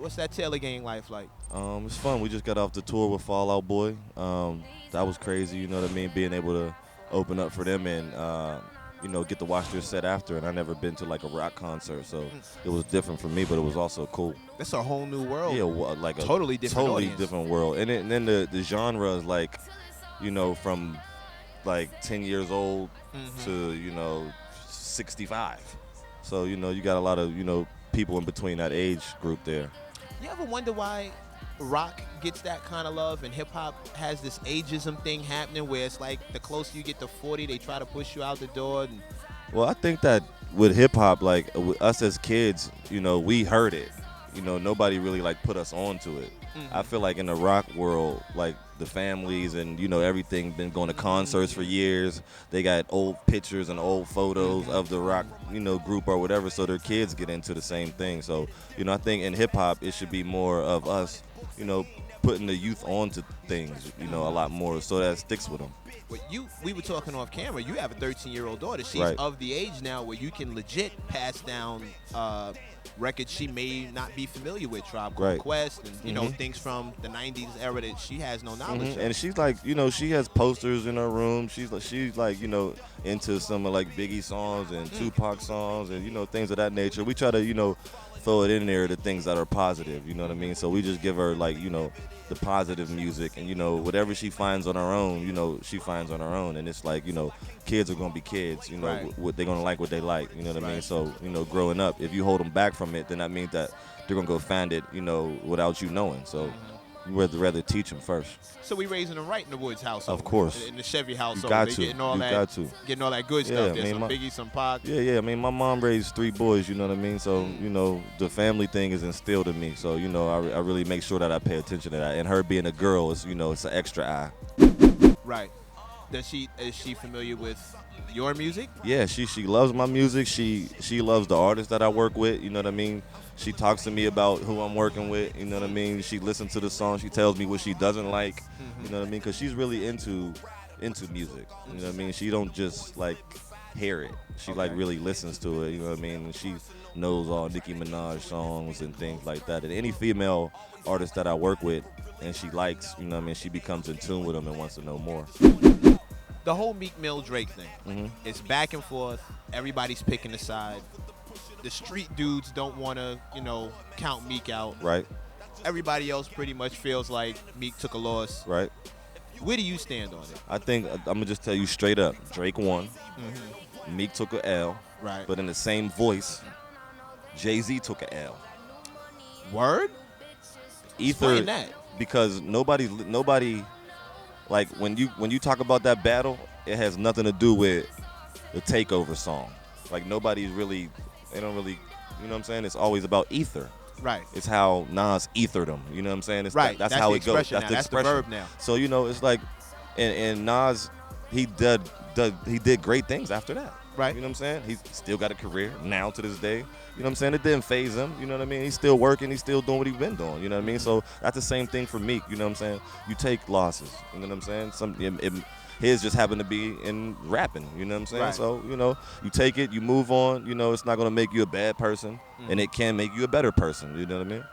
What's that Taylor gang life like? It's fun. We just got off the tour with Fall Out Boy. That was crazy. You know what I mean? Being able to open up for them and get to watch their set after. And I never been to like a rock concert, so it was different for me, but it was also cool. That's a whole new world. Yeah, like a totally different totally audience. different world. And then the genre is like, from like 10 years old to 65. So you got a lot of people in between that age group there. You ever wonder why rock gets that kind of love and hip hop has this ageism thing happening where it's like the closer you get to 40, they try to push you out the door? Well, I think that with hip hop, like us as kids, we heard it. Nobody really like put us onto it. I feel like in the rock world, like the families and everything been going to concerts for years. They got old pictures and old photos of the rock group or whatever, so their kids get into the same thing. So I think in hip hop it should be more of us, putting the youth onto things, a lot more, so that sticks with them. But we were talking off camera. You have a 13-year-old daughter. She's Right. of the age now where you can legit pass down records she may not be familiar with, Tribe Called Right. Quest, and things from the '90s era that she has no knowledge of. And she's like, she has posters in her room. She's like, into some of like Biggie songs and Tupac songs and things of that nature. We try to throw it in there, the things that are positive. You know what I mean? So we just give her like the positive music, and whatever she finds on her own, she finds on her own. And it's like kids are gonna be kids. Right. What they're gonna like, what they like. You know what I mean? Right. So growing up, if you hold them back from it, then that means that they're gonna go find it, without you knowing. So you would rather teach them first. So we raising them right in the Woods household. Of course. In the Chevy household. got They to. getting all You that, got to. getting all that good Yeah, stuff. There's I mean, some Biggie, some Pac. Yeah. I mean, my mom raised 3 boys. You know what I mean? So the family thing is instilled in me. So I really make sure that I pay attention to that. And her being a girl is it's an extra eye. Right. Is she familiar with your music? Yeah, she loves my music. She loves the artists that I work with. You know what I mean? She talks to me about who I'm working with. You know what I mean? She listens to the song. She tells me what she doesn't like. You know what I mean? Because she's really into music. You know what I mean? She don't just like hear it. She like really listens to it. You know what I mean? And she knows all Nicki Minaj songs and things like that. And any female artist that I work with and she likes, you know what I mean? She becomes in tune with them and wants to know more. The whole Meek Mill Drake thing. It's back and forth. Everybody's picking a side. The street dudes don't want to, count Meek out. Right. Everybody else pretty much feels like Meek took a loss. Right. Where do you stand on it? I think I'm gonna just tell you straight up. Drake won. Meek took a L. Right. But in the same voice, Jay-Z took a L. Word? Explain that. Because nobody like when you talk about that battle, it has nothing to do with the takeover song. Like they don't really, you know what I'm saying? It's always about ether. Right. It's how Nas ethered them. You know what I'm saying? It's Right. That's how the it goes. expression now. That's the verb now. So it's like, and Nas, he did great things after that. Right. You know what I'm saying? He's still got a career now to this day. You know what I'm saying? It didn't phase him. You know what I mean? He's still working. He's still doing what he's been doing. You know what I mean? So that's the same thing for Meek. You know what I'm saying? You take losses. You know what I'm saying? His just happened to be in rapping. You know what I'm saying? Right. So, you take it, you move on. It's not going to make you a bad person, and it can make you a better person. You know what I mean?